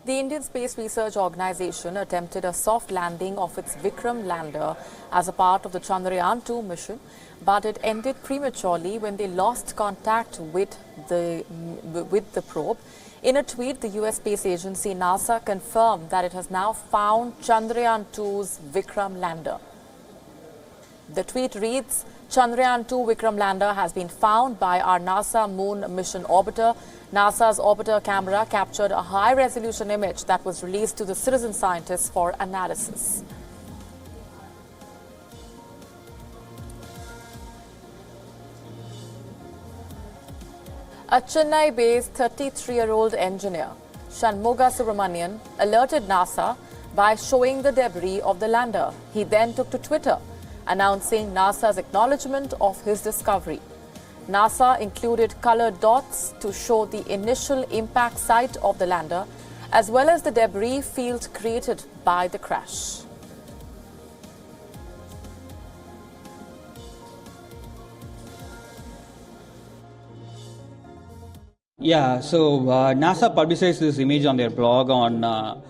The Indian Space Research Organization attempted a soft landing of its Vikram lander as a part of the Chanrayaan 2 mission, but it ended prematurely when they lost contact with the probe. In a tweet, the US space agency NASA confirmed that it has now found Chandrayaan 2's Vikram lander. The tweet reads, Chanrayaan 2 Vikram lander has been found by our NASA moon mission orbiter. NASA's orbiter camera captured a high-resolution image that was released to the citizen scientists for analysis. A Chennai-based 33-year-old engineer, Shanmuga Subramanian, alerted NASA by showing the debris of the lander. He then took to Twitter, announcing NASA's acknowledgement of his discovery. NASA included colored dots to show the initial impact site of the lander, as well as the debris field created by the crash. Yeah, so NASA publicized this image on their blog on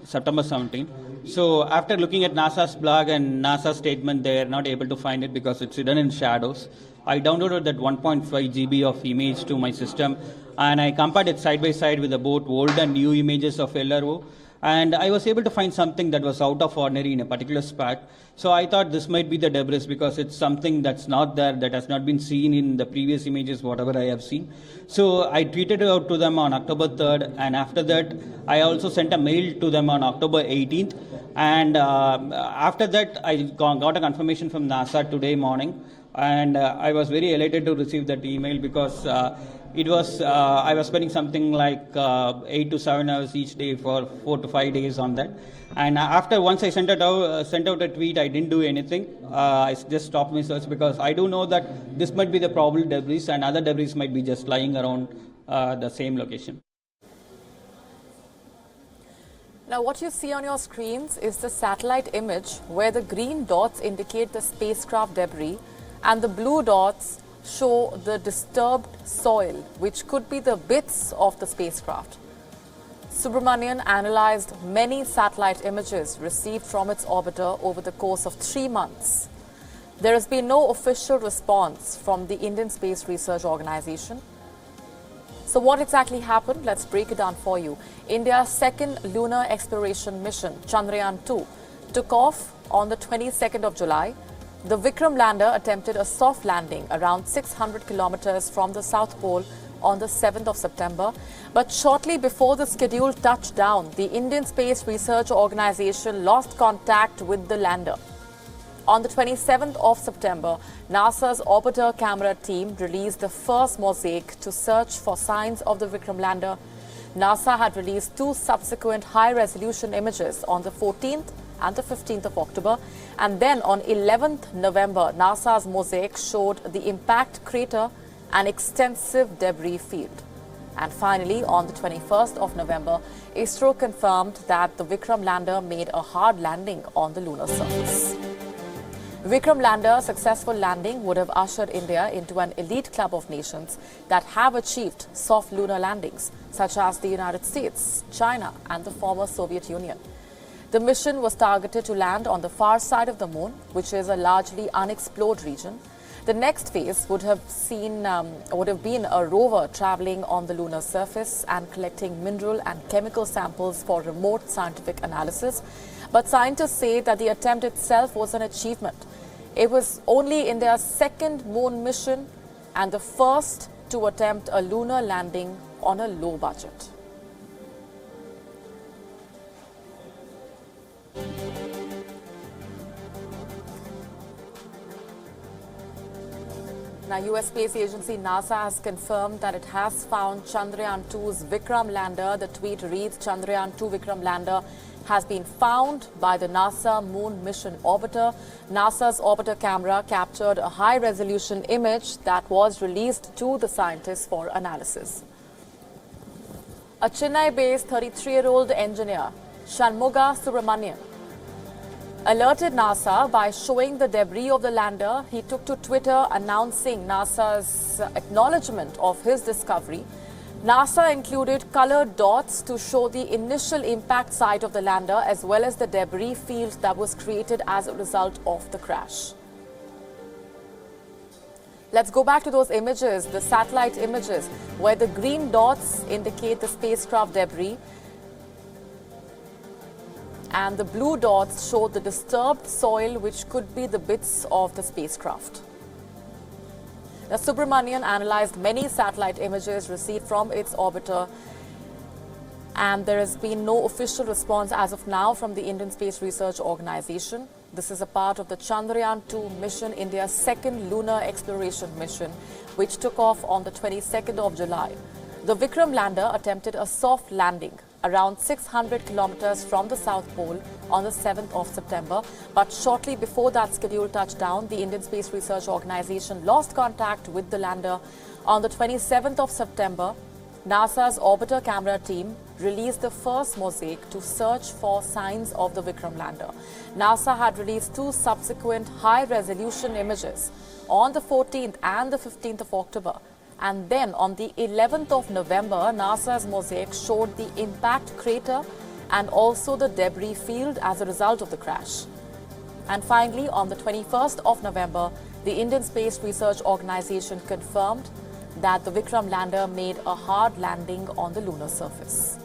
September 17. So after looking at NASA's blog and NASA's statement, they are not able to find it because it's hidden in shadows. I downloaded that 1.5 GB of image to my system, and I compared it side by side with both old and new images of LRO, and I was able to find something that was out of ordinary in a particular spot. So I thought this might be the debris because it's something that's not there, that has not been seen in the previous images, whatever I have seen. So I tweeted it out to them on October 3rd, and after that, I also sent a mail to them on October 18th. And after that, I got a confirmation from NASA today morning. And I was very elated to receive that email because it was I was spending something like 8 to 7 hours each day for 4 to 5 days on that. And after once I sent out a tweet, I didn't do anything. I just stopped my search because I do know that this might be the probable debris, and other debris might be just lying around the same location. Now, what you see on your screens is the satellite image where the green dots indicate the spacecraft debris, and the blue dots show the disturbed soil, which could be the bits of the spacecraft. Subramanian analyzed many satellite images received from its orbiter over the course of 3 months. There has been no official response from the Indian Space Research Organization. So what exactly happened? Let's break it down for you. India's second lunar exploration mission, Chanrayaan 2, took off on the 22nd of July. The Vikram lander attempted a soft landing around 600 kilometers from the South Pole on the 7th of September. But shortly before the scheduled touchdown, the Indian Space Research Organization lost contact with the lander. On the 27th of September, NASA's orbiter camera team released the first mosaic to search for signs of the Vikram lander. NASA had released 2 subsequent high-resolution images on the 14th and the 15th of October. And then on 11th November, NASA's mosaic showed the impact crater and extensive debris field. And finally, on the 21st of November, ISRO confirmed that the Vikram lander made a hard landing on the lunar surface. Vikram lander's successful landing would have ushered India into an elite club of nations that have achieved soft lunar landings, such as the United States, China, and the former Soviet Union. The mission was targeted to land on the far side of the moon, which is a largely unexplored region. The next phase would have been a rover traveling on the lunar surface and collecting mineral and chemical samples for remote scientific analysis. But scientists say that the attempt itself was an achievement. It was only India's second moon mission and the first to attempt a lunar landing on a low budget. Now, US space agency NASA has confirmed that it has found Chandrayaan 2's Vikram lander. The tweet reads, Chandrayaan 2 Vikram lander has been found by the NASA moon mission orbiter. NASA's orbiter camera captured a high-resolution image that was released to the scientists for analysis. A Chennai-based 33-year-old engineer, Shanmuga Subramanian, alerted NASA by showing the debris of the lander. He took to Twitter announcing NASA's acknowledgement of his discovery. NASA included colored dots to show the initial impact site of the lander as well as the debris field that was created as a result of the crash. Let's go back to those images, the satellite images, where the green dots indicate the spacecraft debris and the blue dots show the disturbed soil, which could be the bits of the spacecraft. Now, Subramanian analyzed many satellite images received from its orbiter, and there has been no official response as of now from the Indian Space Research Organization. This is a part of the Chanrayaan 2 mission, India's second lunar exploration mission, which took off on the 22nd of July. The Vikram lander attempted a soft landing around 600 kilometers from the South Pole on the 7th of September. But shortly before that scheduled touchdown, the Indian Space Research Organization lost contact with the lander. On the 27th of September, NASA's orbiter camera team released the first mosaic to search for signs of the Vikram lander. NASA had released two subsequent high-resolution images on the 14th and the 15th of October. And then on the 11th of November, NASA's mosaic showed the impact crater and also the debris field as a result of the crash. And finally, on the 21st of November, the Indian Space Research Organization confirmed that the Vikram lander made a hard landing on the lunar surface.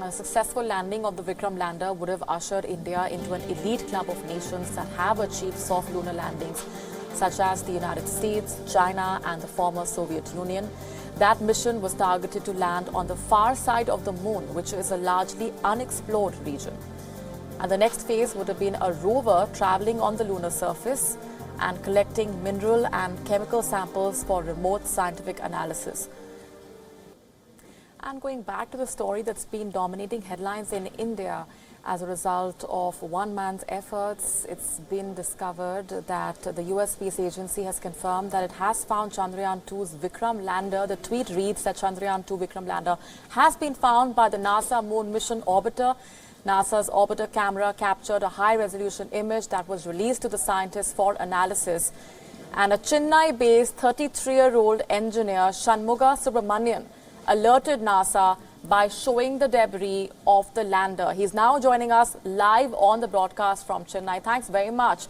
A successful landing of the Vikram lander would have ushered India into an elite club of nations that have achieved soft lunar landings, such as the United States, China, and the former Soviet Union. That mission was targeted to land on the far side of the moon, which is a largely unexplored region. And the next phase would have been a rover traveling on the lunar surface and collecting mineral and chemical samples for remote scientific analysis. And going back to the story that's been dominating headlines in India as a result of one man's efforts, it's been discovered that the US Space Agency has confirmed that it has found Chanrayaan 2's Vikram lander. The tweet reads that Chanrayaan 2 Vikram lander has been found by the NASA moon mission orbiter. NASA's orbiter camera captured a high-resolution image that was released to the scientists for analysis. And a Chennai-based 33-year-old engineer, Shanmuga Subramanian, alerted NASA by showing the debris of the lander. He's now joining us live on the broadcast from Chennai. Thanks very much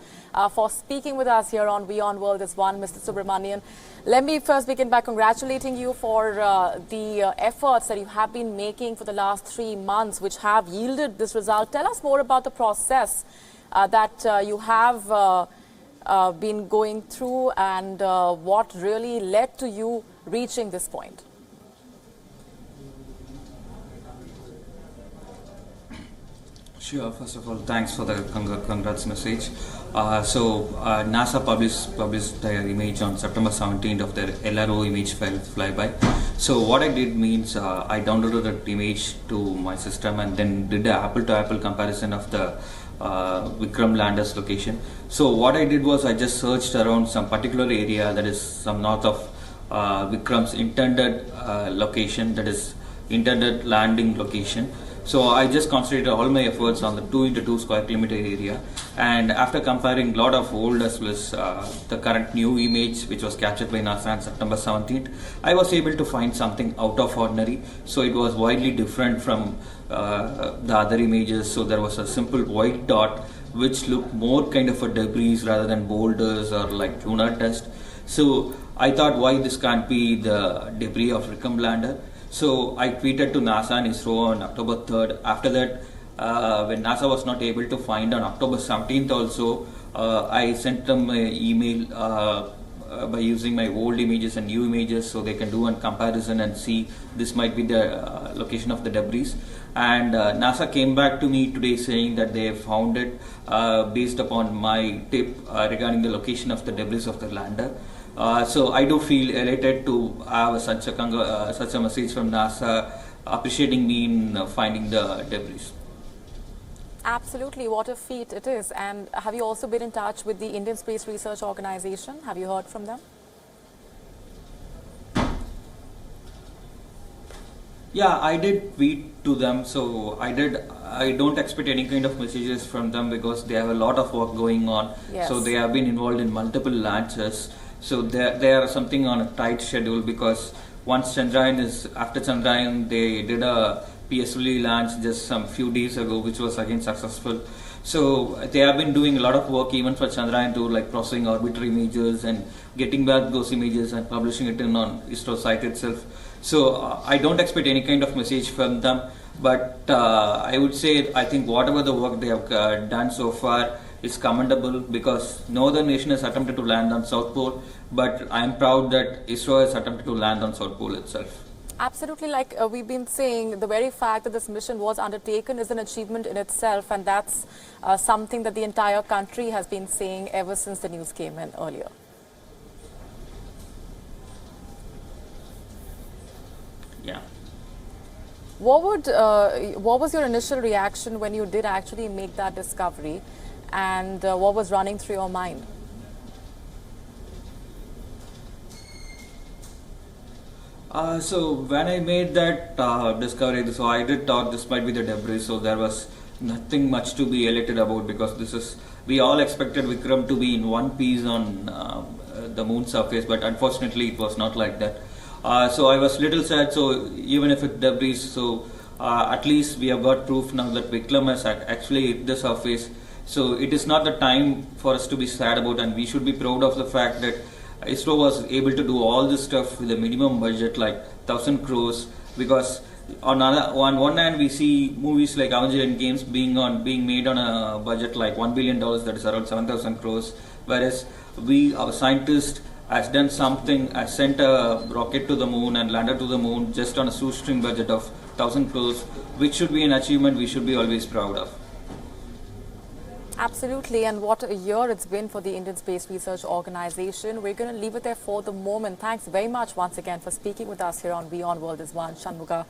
for speaking with us here on Wion World is One, Mr. Subramanian. Let me first begin by congratulating you for the efforts that you have been making for the last 3 months, which have yielded this result. Tell us more about the process that you have been going through and what really led to you reaching this point. Sure. First of all, thanks for the congrats message. NASA published their image on September 17th of their LRO image flyby. So what I did means I downloaded that image to my system and then did an apple-to-apple comparison of the Vikram lander's location. So what I did was I just searched around some particular area that is some north of Vikram's intended location, that is intended landing location. So I just concentrated all my efforts on the 2x2 square kilometer area, and after comparing a lot of old as well as the current new image which was captured by NASA on September 17th, I was able to find something out of ordinary. So it was widely different from the other images. So there was a simple white dot which looked more kind of a debris rather than boulders or like lunar dust. So I thought, why this can't be the debris of Vikram lander? So I tweeted to NASA and ISRO on October 3rd. After that, when NASA was not able to find on October 17th also, I sent them an email by using my old images and new images so they can do a comparison and see this might be the location of the debris. And NASA came back to me today saying that they have found it based upon my tip regarding the location of the debris of the lander. So I do feel elated to have such a message from NASA appreciating me in finding the debris. Absolutely, what a feat it is. And have you also been in touch with the Indian Space Research Organization? Have you heard from them? Yeah, I did tweet to them. So I don't expect any kind of messages from them because they have a lot of work going on. Yes. So they have been involved in multiple launches. So they are something on a tight schedule because once Chanrayaan is after Chanrayaan, they did a PSLV launch just some few days ago, which was again successful. So they have been doing a lot of work even for Chanrayaan to like processing orbiter images and getting back those images and publishing it in on ISRO site itself. So I don't expect any kind of message from them, but I would say I think whatever the work they have done so far is commendable because no other nation has attempted to land on South Pole, but I am proud that ISRO has attempted to land on South Pole itself. Absolutely, like we've been saying, the very fact that this mission was undertaken is an achievement in itself, and that's something that the entire country has been saying ever since the news came in earlier. Yeah. What was your initial reaction when you did actually make that discovery, and what was running through your mind? So when I made that discovery, so I did thought this might be the debris. So there was nothing much to be elated about because we all expected Vikram to be in one piece on the moon surface, but unfortunately it was not like that. So I was little sad. So even if it debris, so at least we have got proof now that Vikram has actually hit the surface. So it is not the time for us to be sad about, and we should be proud of the fact that ISRO was able to do all this stuff with a minimum budget like 1,000 crores because on one hand we see movies like Avengers Endgames being made on a budget like $1 billion, that is around 7,000 crores, whereas our scientist has done something, has sent a rocket to the moon and landed to the moon just on a shoestring budget of 1,000 crores, which should be an achievement we should be always proud of. Absolutely, and what a year it's been for the Indian Space Research Organization. We're going to leave it there for the moment. Thanks very much once again for speaking with us here on Wion World is One, Shanmuga.